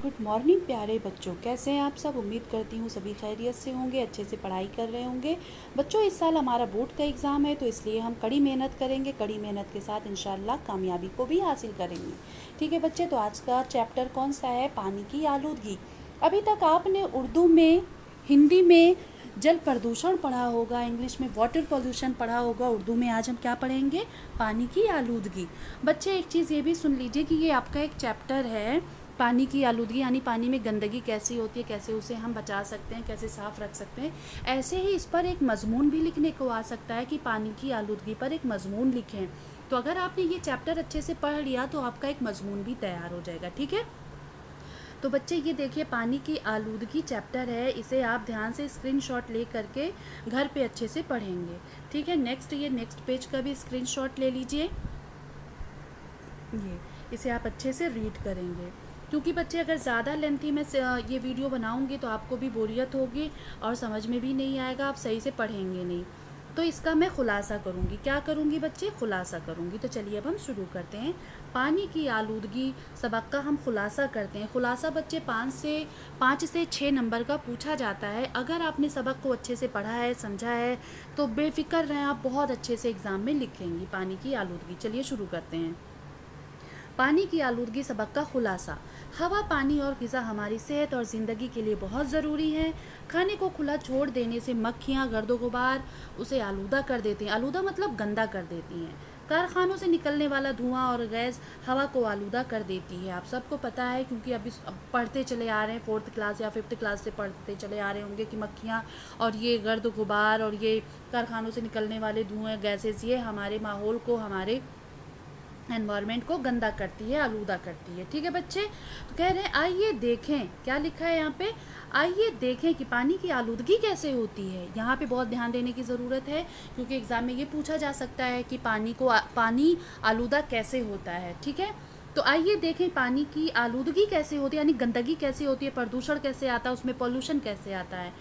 Good morning प्यारे बच्चों, कैसे हैं आप सब। उम्मीद करती हूँ सभी खैरियत से होंगे, अच्छे से पढ़ाई कर रहे होंगे। बच्चों, इस साल हमारा बोर्ड का एग्ज़ाम है, तो इसलिए हम कड़ी मेहनत करेंगे। कड़ी मेहनत के साथ इंशाल्लाह कामयाबी को भी हासिल करेंगे। ठीक है बच्चे, तो आज का चैप्टर कौन सा है? पानी की आलूदगी। अभी तक आपने उर्दू में, हिंदी में जल प्रदूषण पढ़ा होगा, इंग्लिश में वाटर पोल्यूशन पढ़ा होगा। उर्दू में आज हम क्या पढ़ेंगे? पानी की आलूदगी। बच्चे एक चीज़ ये भी सुन लीजिए कि ये आपका एक चैप्टर है, पानी की आलूदगी, यानी पानी में गंदगी कैसी होती है, कैसे उसे हम बचा सकते हैं, कैसे साफ़ रख सकते हैं। ऐसे ही इस पर एक मजमून भी लिखने को आ सकता है कि पानी की आलूदगी पर एक मजमून लिखें। तो अगर आपने ये चैप्टर अच्छे से पढ़ लिया तो आपका एक मजमून भी तैयार हो जाएगा। ठीक है, तो बच्चे ये देखिए, पानी की आलूदगी चैप्टर है, इसे आप ध्यान से स्क्रीनशॉट ले करके घर पे अच्छे से पढ़ेंगे। ठीक है, नेक्स्ट पेज का भी स्क्रीनशॉट ले लीजिए। इसे आप अच्छे से रीड करेंगे, क्योंकि बच्चे अगर ज़्यादा लेंथी में ये वीडियो बनाऊंगी तो आपको भी बोरियत होगी और समझ में भी नहीं आएगा, आप सही से पढ़ेंगे नहीं। तो इसका मैं खुलासा करूंगी। क्या करूंगी बच्चे? खुलासा करूंगी। तो चलिए अब हम शुरू करते हैं। पानी की आलूदगी सबक का हम खुलासा करते हैं। खुलासा बच्चे 5 से 6 नंबर का पूछा जाता है। अगर आपने सबक को अच्छे से पढ़ा है, समझा है, तो बेफिक्र रहें, आप बहुत अच्छे से एग्ज़ाम में लिखेंगी पानी की आलूदगी। चलिए शुरू करते हैं। पानी की आलूदगी सबक का खुलासा। हवा, पानी और ग़िज़ा हमारी सेहत और ज़िंदगी के लिए बहुत ज़रूरी है। खाने को खुला छोड़ देने से मक्खियाँ, गर्दो गुबार उसे आलूदा कर देती हैं। आलूदा मतलब गंदा कर देती हैं। कारखानों से निकलने वाला धुआं और गैस हवा को आलूदा कर देती है। आप सबको पता है, क्योंकि अभी पढ़ते चले आ रहे हैं, 4th क्लास या 5th क्लास से पढ़ते चले आ रहे होंगे कि मक्खियाँ और ये गर्द गुबार और ये कारखानों से निकलने वाले धुएँ, गैसेस, ये हमारे माहौल को, हमारे एनवायरनमेंट को गंदा करती है, आलूदा करती है। ठीक है बच्चे, तो कह रहे हैं आइए देखें, क्या लिखा है यहाँ पे? आइए देखें कि पानी की आलूदगी कैसे होती है। यहाँ पे बहुत ध्यान देने की ज़रूरत है, क्योंकि एग्ज़ाम में ये पूछा जा सकता है कि पानी आलूदा कैसे होता है। ठीक है, तो आइए देखें पानी की आलूदगी कैसे होती है, यानी गंदगी कैसे होती है, प्रदूषण कैसे आता है, उसमें पॉल्यूशन कैसे आता है।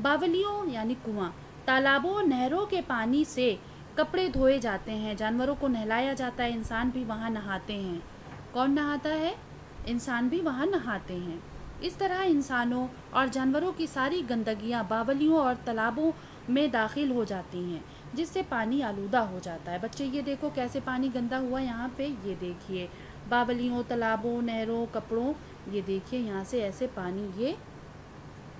बावलियों यानी कुआं, तालाबों, नहरों के पानी से कपड़े धोए जाते हैं, जानवरों को नहलाया जाता है, इंसान भी वहाँ नहाते हैं। कौन नहाता है? इंसान भी वहाँ नहाते हैं। इस तरह इंसानों और जानवरों की सारी गंदगियाँ बावलियों और तालाबों में दाखिल हो जाती हैं, जिससे पानी आलूदा हो जाता है। बच्चे ये देखो कैसे पानी गंदा हुआ यहाँ पे, ये देखिए, बावलियों, तालाबों, नहरों, कपड़ों, ये देखिए यहाँ से ऐसे पानी ये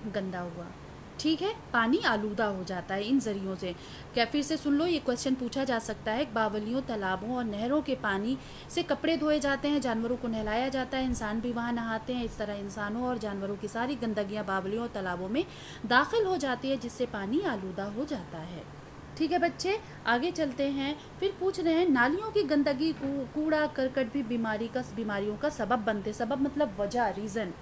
गंदा हुआ। ठीक है, पानी आलूदा हो जाता है इन ज़रियों से। क्या फिर से सुन लो, ये क्वेश्चन पूछा जा सकता है। बावलियों, तालाबों और नहरों के पानी से कपड़े धोए जाते हैं, जानवरों को नहलाया जाता है, इंसान भी वहाँ नहाते हैं। इस तरह इंसानों और जानवरों की सारी गंदगियाँ बावलियों और तालाबों में दाखिल हो जाती है, जिससे पानी आलूदा हो जाता है। ठीक है बच्चे, आगे चलते हैं। फिर पूछ रहे हैं, नालियों की गंदगी, कूड़ा करकट भी बीमारियों का सबब बनते। सबब मतलब वजह, रीज़न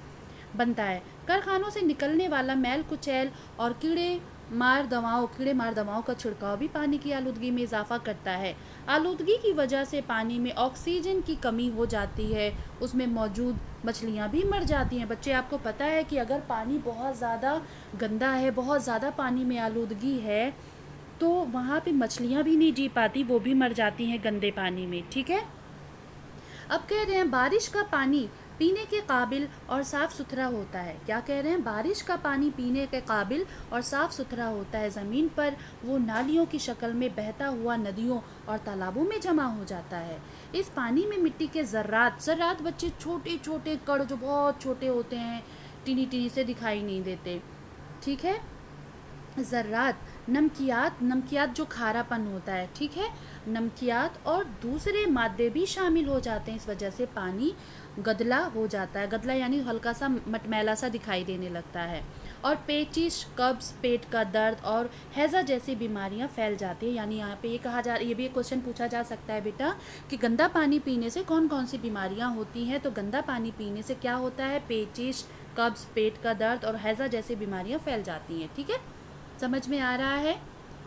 बनता है। कारखानों से निकलने वाला मैल कुचैल और कीड़े मार दवाओं का छिड़काव भी पानी की आलूदगी में इजाफा करता है। आलूदगी की वजह से पानी में ऑक्सीजन की कमी हो जाती है, उसमें मौजूद मछलियाँ भी मर जाती हैं। बच्चे, आपको पता है कि अगर पानी बहुत ज़्यादा गंदा है, बहुत ज़्यादा पानी में आलूदगी है, तो वहाँ पे मछलियाँ भी नहीं जी पाती, वो भी मर जाती हैं गंदे पानी में। ठीक है, अब कह रहे हैं बारिश का पानी पीने के काबिल और साफ़ सुथरा होता है। क्या कह रहे हैं? बारिश का पानी पीने के काबिल और साफ़ सुथरा होता है। ज़मीन पर वो नालियों की शक्ल में बहता हुआ नदियों और तालाबों में जमा हो जाता है। इस पानी में मिट्टी के ज़र्रात बच्चे, छोटे छोटे कण जो बहुत छोटे होते हैं, टीनी से दिखाई नहीं देते। ठीक है, ज़र्रात, नमकियात जो खारापन होता है, ठीक है, नमकियात और दूसरे मादे भी शामिल हो जाते हैं। इस वजह से पानी गदला हो जाता है। गदला यानी हल्का सा मटमैला सा दिखाई देने लगता है। और पेचिश, कब्ज़, पेट का दर्द और हैज़ा जैसी बीमारियां फैल जाती है। यानी यहाँ पे ये भी एक क्वेश्चन पूछा जा सकता है बेटा कि गंदा पानी पीने से कौन कौन सी बीमारियां होती हैं। तो गंदा पानी पीने से क्या होता है? पेचिश, कब्ज़, पेट का दर्द और हैज़ा जैसी बीमारियाँ फैल जाती हैं। ठीक है, समझ में आ रहा है?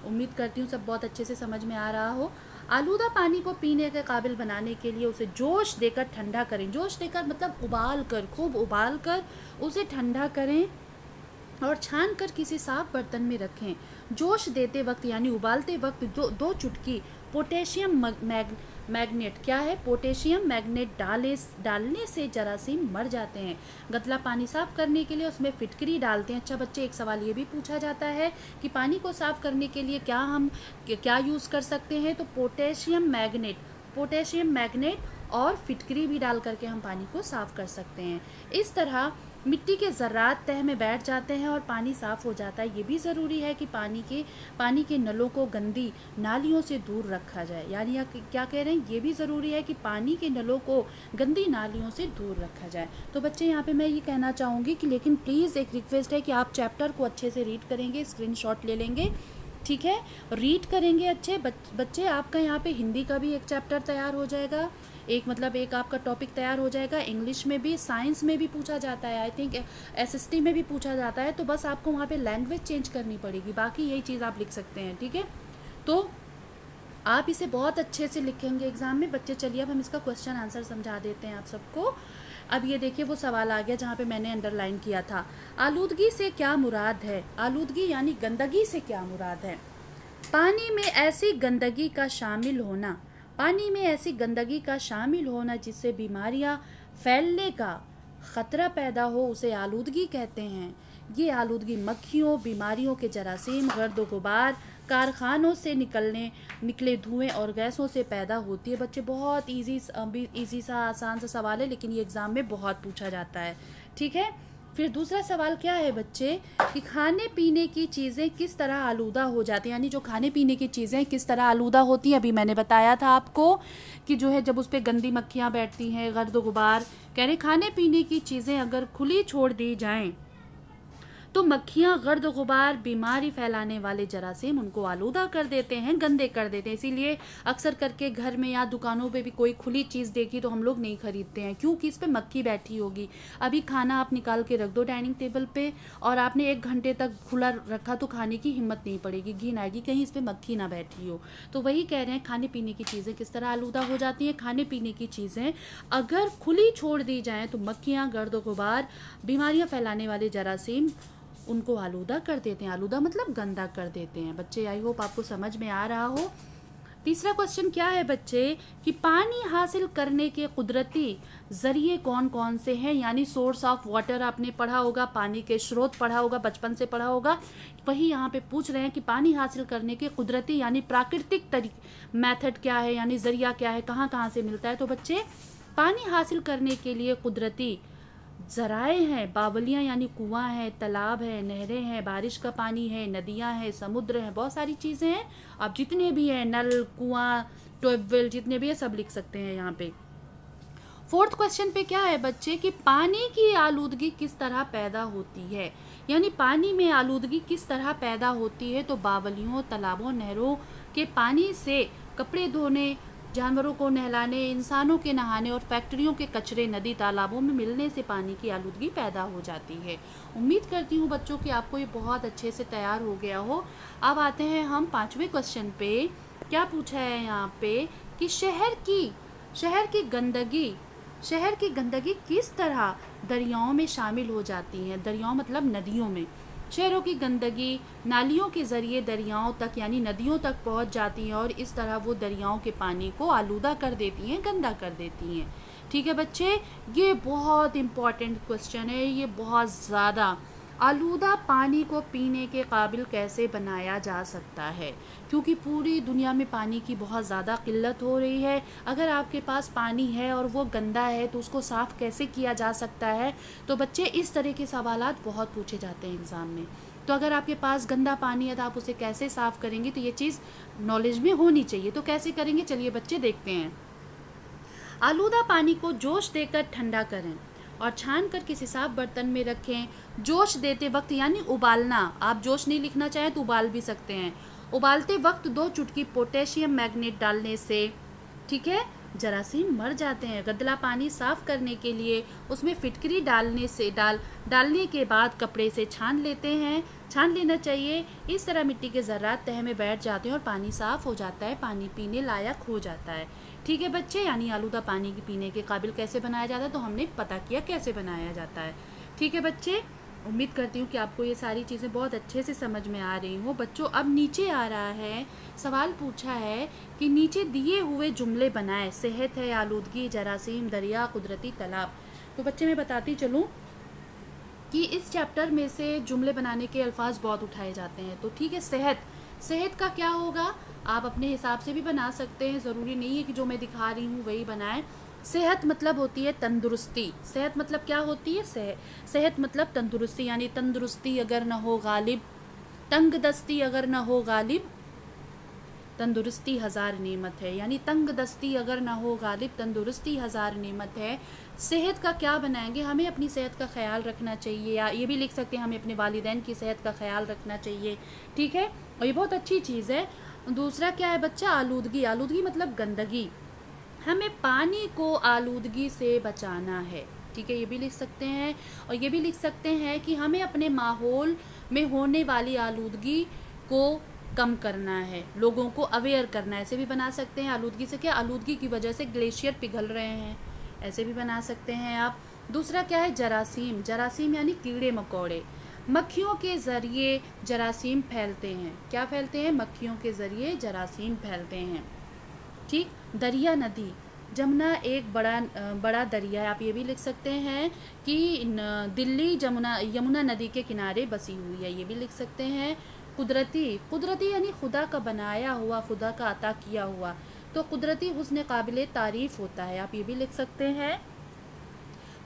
उम्मीद करती हूँ सब बहुत अच्छे से समझ में आ रहा हो। आलूदा पानी को पीने के काबिल बनाने के लिए उसे जोश देकर ठंडा करें। जोश देकर मतलब उबाल कर, खूब उबाल कर उसे ठंडा करें और छान कर किसी साफ बर्तन में रखें। जोश देते वक्त यानी उबालते वक्त दो चुटकी पोटेशियम मैग्नेट क्या है? पोटेशियम मैग्नेट डालने से जरासीम मर जाते हैं। गंदा पानी साफ करने के लिए उसमें फिटकरी डालते हैं। अच्छा बच्चे, एक सवाल ये भी पूछा जाता है कि पानी को साफ करने के लिए क्या यूज़ कर सकते हैं? तो पोटेशियम मैग्नेट और फिटकरी भी डाल करके हम पानी को साफ कर सकते हैं। इस तरह मिट्टी के ज़र्रात तह में बैठ जाते हैं और पानी साफ़ हो जाता है। ये भी ज़रूरी है कि पानी के नलों को गंदी नालियों से दूर रखा जाए। यानी क्या कह रहे हैं? ये भी ज़रूरी है कि पानी के नलों को गंदी नालियों से दूर रखा जाए। तो बच्चे यहाँ पे मैं ये कहना चाहूँगी कि लेकिन प्लीज़ एक रिक्वेस्ट है कि आप चैप्टर को अच्छे से रीड करेंगे, स्क्रीनशॉट ले लेंगे, ठीक है? रीड करेंगे अच्छे बच्चे। आपका यहाँ पे हिंदी का भी एक चैप्टर तैयार हो जाएगा, एक आपका टॉपिक तैयार हो जाएगा। इंग्लिश में भी, साइंस में भी पूछा जाता है, आई थिंक एसएसटी में भी पूछा जाता है। तो बस आपको वहाँ पे लैंग्वेज चेंज करनी पड़ेगी, बाकी यही चीज़ आप लिख सकते हैं, ठीक है? तो आप इसे बहुत अच्छे से लिखेंगे एग्ज़ाम में बच्चे। चलिए अब हम इसका क्वेश्चन आंसर समझा देते हैं आप सबको। अब ये देखिए वो सवाल आ गया जहाँ पे मैंने अंडरलाइन किया था। आलूदगी से क्या मुराद है? आलूदगी यानी गंदगी से क्या मुराद है? पानी में ऐसी गंदगी का शामिल होना जिससे बीमारियां फैलने का ख़तरा पैदा हो, उसे आलूदगी कहते हैं। ये आलूदगी मक्खियों, बीमारियों के जरासीम, गर्द गुबार, कारखानों से निकले धुएं और गैसों से पैदा होती है। बच्चे बहुत इजी सा आसान सा सवाल है, लेकिन ये एग्ज़ाम में बहुत पूछा जाता है, ठीक है? फिर दूसरा सवाल क्या है बच्चे कि खाने पीने की चीज़ें किस तरह आलूदा हो जाती हैं, यानी जो खाने पीने की चीज़ें किस तरह आलूदा होती हैं। अभी मैंने बताया था आपको कि जो है जब उस पर गंदी मक्खियाँ बैठती हैं, गर्द गुबार, कह रहे खाने पीने की चीज़ें अगर खुली छोड़ दी जाएं तो मक्खियाँ, गर्द गुबार, बीमारी फैलाने वाले जरासीम उनको आलूदा कर देते हैं, गंदे कर देते हैं। इसीलिए अक्सर करके घर में या दुकानों पे भी कोई खुली चीज़ देखी तो हम लोग नहीं खरीदते हैं, क्योंकि इस पे मक्खी बैठी होगी। अभी खाना आप निकाल के रख दो डाइनिंग टेबल पे और आपने 1 घंटे तक खुला रखा तो खाने की हिम्मत नहीं पड़ेगी, घिन आएगी कहीं इस पर मक्खी ना बैठी हो। तो वही कह रहे हैं खाने पीने की चीज़ें किस तरह आलूदा हो जाती हैं। खाने पीने की चीज़ें अगर खुली छोड़ दी जाएँ तो मक्खियाँ, गर्द गुबार, बीमारियाँ फैलाने वाले जरासीम उनको आलूदा कर देते हैं। आलूदा मतलब गंदा कर देते हैं। बच्चे आई होप आपको समझ में आ रहा हो। तीसरा क्वेश्चन क्या है बच्चे कि पानी हासिल करने के कुदरती जरिए कौन कौन से हैं, यानी सोर्स ऑफ वाटर आपने पढ़ा होगा, पानी के स्रोत पढ़ा होगा, बचपन से पढ़ा होगा। वही यहाँ पे पूछ रहे हैं कि पानी हासिल करने के कुदरती यानी प्राकृतिक मेथड क्या है, यानी जरिया क्या है, कहाँ कहाँ से मिलता है। तो बच्चे पानी हासिल करने के लिए कुदरती ज़राए हैं, बावलियाँ यानी कुआं है, तालाब है, नहरें हैं, बारिश का पानी है, नदियाँ हैं, समुद्र हैं, बहुत सारी चीज़ें हैं। आप जितने भी हैं, नल, कुआं, ट्यूबवेल, जितने भी है सब लिख सकते हैं यहाँ पे। फोर्थ क्वेश्चन पे क्या है बच्चे कि पानी की आलूदगी किस तरह पैदा होती है, यानी पानी में आलूदगी किस तरह पैदा होती है। तो बावलियों, तालाबों, नहरों के पानी से कपड़े धोने, जानवरों को नहलाने, इंसानों के नहाने और फैक्ट्रियों के कचरे नदी तालाबों में मिलने से पानी की आलूदगी पैदा हो जाती है। उम्मीद करती हूँ बच्चों कि आपको ये बहुत अच्छे से तैयार हो गया हो। अब आते हैं हम 5वें क्वेश्चन पे। क्या पूछा है यहाँ पे कि शहर की गंदगी किस तरह दरियाओं में शामिल हो जाती है। दरियाओं मतलब नदियों में। शहरों की गंदगी नालियों के ज़रिए दरियाओं तक यानी नदियों तक पहुंच जाती है और इस तरह वो दरियाओं के पानी को आलूदा कर देती हैं, गंदा कर देती हैं। ठीक है बच्चे, ये बहुत इम्पॉर्टेंट क्वेश्चन है। ये बहुत ज़्यादा आलूदा पानी को पीने के काबिल कैसे बनाया जा सकता है, क्योंकि पूरी दुनिया में पानी की बहुत ज़्यादा किल्लत हो रही है। अगर आपके पास पानी है और वो गंदा है तो उसको साफ़ कैसे किया जा सकता है। तो बच्चे इस तरह के सवालात बहुत पूछे जाते हैं एग्ज़ाम में। तो अगर आपके पास गंदा पानी है तो आप उसे कैसे साफ़ करेंगे, तो ये चीज़ नॉलेज में होनी चाहिए। तो कैसे करेंगे, चलिए बच्चे देखते हैं। आलूदा पानी को जोश देकर ठंडा करें और छान कर किसी साफ बर्तन में रखें। जोश देते वक्त यानी उबालना, आप जोश नहीं लिखना चाहें तो उबाल भी सकते हैं। उबालते वक्त 2 चुटकी पोटेशियम मैग्नेट डालने से, ठीक है, जरासीम मर जाते हैं। गंदा पानी साफ करने के लिए उसमें फिटकरी डालने के बाद कपड़े से छान लेना चाहिए। इस तरह मिट्टी के ज़र्रात तह में बैठ जाते हैं और पानी साफ हो जाता है, पानी पीने लायक हो जाता है। ठीक है बच्चे, यानी आलूदा पानी के पीने के काबिल कैसे बनाया जाता है तो हमने पता किया कैसे बनाया जाता है। ठीक है बच्चे, उम्मीद करती हूँ कि आपको ये सारी चीज़ें बहुत अच्छे से समझ में आ रही हों। बच्चों, अब नीचे आ रहा है, सवाल पूछा है कि नीचे दिए हुए जुमले बनाएं। सेहत है, आलूदगी, जरासीम, दरिया, कुदरती, तालाब। तो बच्चे मैं बताती चलूँ कि इस चैप्टर में से जुमले बनाने के अल्फाज बहुत उठाए जाते हैं। तो ठीक है, सेहत, सेहत का क्या होगा, आप अपने हिसाब से भी बना सकते हैं, ज़रूरी नहीं है कि जो मैं दिखा रही हूँ वही बनाएं। सेहत मतलब होती है तंदुरुस्ती। सेहत मतलब क्या होती है, सेहत मतलब तंदुरुस्ती, यानी तंदुरुस्ती अगर न हो गालिब, तंग दस्ती अगर न हो गालिब, तंदुरुस्ती हज़ार नेमत है। यानी तंग दस्ती अगर ना हो गालिब, तंदुरुस्ती हज़ार नेमत है। सेहत का क्या बनाएंगे, हमें अपनी सेहत का ख्याल रखना चाहिए, या ये भी लिख सकते हैं हमें अपने वालिदैन की सेहत का ख्याल रखना चाहिए। ठीक है, और ये बहुत अच्छी चीज़ है। दूसरा क्या है बच्चा, आलूदगी। आलूदगी मतलब गंदगी, हमें पानी को आलूदगी से बचाना है। ठीक है, ये भी लिख सकते हैं। और ये भी लिख सकते हैं कि हमें अपने माहौल में होने वाली आलूदगी को कम करना है, लोगों को अवेयर करना है। ऐसे भी बना सकते हैं, आलूदगी से क्या, आलूदगी की वजह से ग्लेशियर पिघल रहे हैं, ऐसे भी बना सकते हैं आप। दूसरा क्या है, जरासीम। जरासीम यानी कीड़े मकोड़े। मक्खियों के ज़रिए जरासीम फैलते हैं। क्या फैलते हैं, मक्खियों के ज़रिए जरासीम फैलते हैं। ठीक। दरिया, नदी। जमुना एक बड़ा दरिया है। आप ये भी लिख सकते हैं कि दिल्ली यमुना नदी के किनारे बसी हुई है, ये भी लिख सकते हैं। कुदरती, कुदरती यानी खुदा का बनाया हुआ, खुदा का अता किया हुआ। तो कुदरती हुस्न काबिल तारीफ़ होता है, आप ये भी लिख सकते हैं।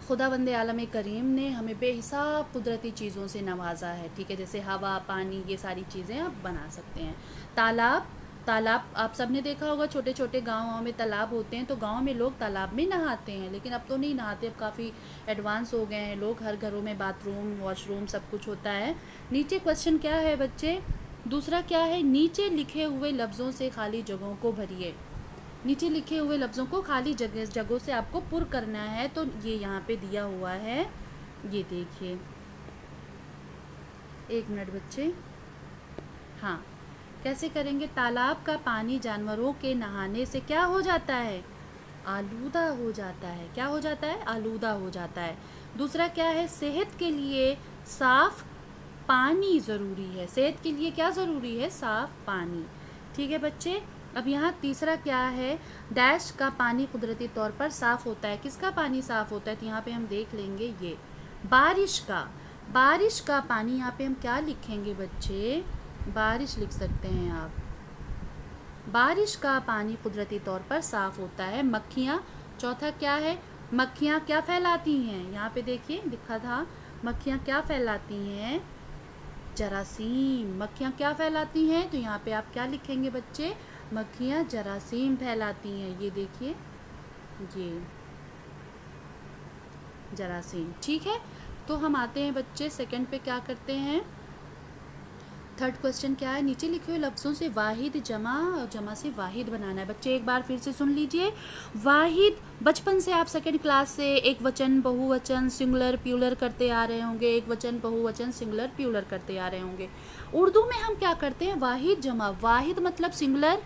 खुदावंद आलम करीम ने हमें बेहिसाब कुदरती चीज़ों से नवाजा है। ठीक है, जैसे हवा, पानी, ये सारी चीज़ें आप बना सकते हैं। तालाब, तालाब आप सब ने देखा होगा, छोटे छोटे गाँव में तालाब होते हैं, तो गांव में लोग तालाब में नहाते हैं, लेकिन अब तो नहीं नहाते, अब काफ़ी एडवांस हो गए हैं लोग, हर घरों में बाथरूम, वॉशरूम सब कुछ होता है। नीचे क्वेश्चन क्या है बच्चे, दूसरा क्या है, नीचे लिखे हुए लफ्ज़ों से खाली जगहों को भरिए। नीचे लिखे हुए लफ्ज़ों को खाली जगहों से आपको पुर करना है। तो ये यहाँ पे दिया हुआ है, ये देखिए, एक मिनट बच्चे। हाँ, कैसे करेंगे, तालाब का पानी जानवरों के नहाने से क्या हो जाता है, आलूदा हो जाता है। क्या हो जाता है, आलूदा हो जाता है। दूसरा क्या है, सेहत के लिए साफ पानी ज़रूरी है। सेहत के लिए क्या ज़रूरी है, साफ पानी। ठीक है बच्चे। अब यहाँ तीसरा क्या है, डैश का पानी कुदरती तौर पर साफ़ होता है। किसका पानी साफ़ होता है, तो यहाँ पे हम देख लेंगे, ये बारिश का, बारिश का पानी। यहाँ पे हम क्या लिखेंगे बच्चे, बारिश लिख सकते हैं आप। बारिश का पानी कुदरती तौर पर साफ़ होता है। मक्खियाँ, चौथा क्या है, मक्खियाँ क्या फैलाती हैं, यहाँ पे देखिए लिखा था, मक्खियाँ क्या फैलाती हैं, जरासीम। मक्खियाँ क्या फैलाती हैं, तो यहाँ पे आप क्या लिखेंगे बच्चे, मक्खियाँ जरासीम फैलाती हैं। ये देखिए, ये जरासीम। ठीक है, तो हम आते हैं बच्चे सेकंड पे, क्या करते हैं, थर्ड क्वेश्चन क्या है, नीचे लिखे हुए लफ्ज़ों से वाहिद जमा, जमा से वाहिद बनाना है। बच्चे एक बार फिर से सुन लीजिए, वाहिद, बचपन से आप सेकंड क्लास से एक वचन, बहुवचन, सिंगुलर, प्यूलर करते आ रहे होंगे, एक वचन, बहुवचन, सिंगुलर, प्यूलर करते आ रहे होंगे। उर्दू में हम क्या करते हैं, वाहिद जमा। वाहिद मतलब सिंगुलर,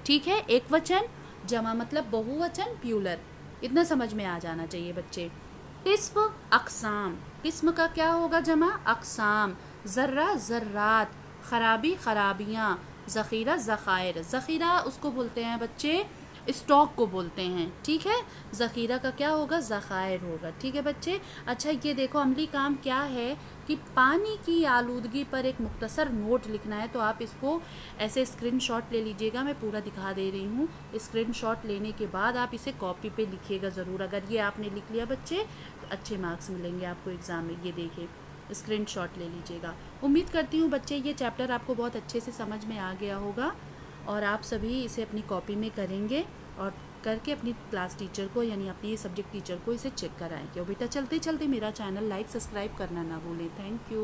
ठीक है, एक वचन, जमा मतलब बहुवचन, प्यूलर। इतना समझ में आ जाना चाहिए बच्चे। किस्म, अक़साम। किस्म का क्या होगा जमा, अक़साम। ज़र्रा, ज़र्रात। ख़राबी, ख़राबियाँ। ज़ख़ीरा, ज़ख़ायर। ज़ख़ीरा उसको बोलते हैं बच्चे, स्टॉक को बोलते हैं। ठीक है, ज़ख़ीरा का क्या होगा, ज़ख़ायर होगा। ठीक है बच्चे। अच्छा, ये देखो अमली काम क्या है कि पानी की आलूदगी पर एक मुख्तसर नोट लिखना है। तो आप इसको ऐसे स्क्रीनशॉट ले लीजिएगा, मैं पूरा दिखा दे रही हूँ। स्क्रीनशॉट लेने के बाद आप इसे कॉपी पे लिखिएगा ज़रूर। अगर ये आपने लिख लिया बच्चे, तो अच्छे मार्क्स मिलेंगे आपको एग्ज़ाम में। ये देखिए, स्क्रीनशॉट ले लीजिएगा। उम्मीद करती हूँ बच्चे ये चैप्टर आपको बहुत अच्छे से समझ में आ गया होगा, और आप सभी इसे अपनी कॉपी में करेंगे, और करके अपनी क्लास टीचर को, यानी अपनी सब्जेक्ट टीचर को इसे चेक कराएंगे। और बेटा चलते चलते मेरा चैनल लाइक, सब्सक्राइब करना ना भूलें। Thank you.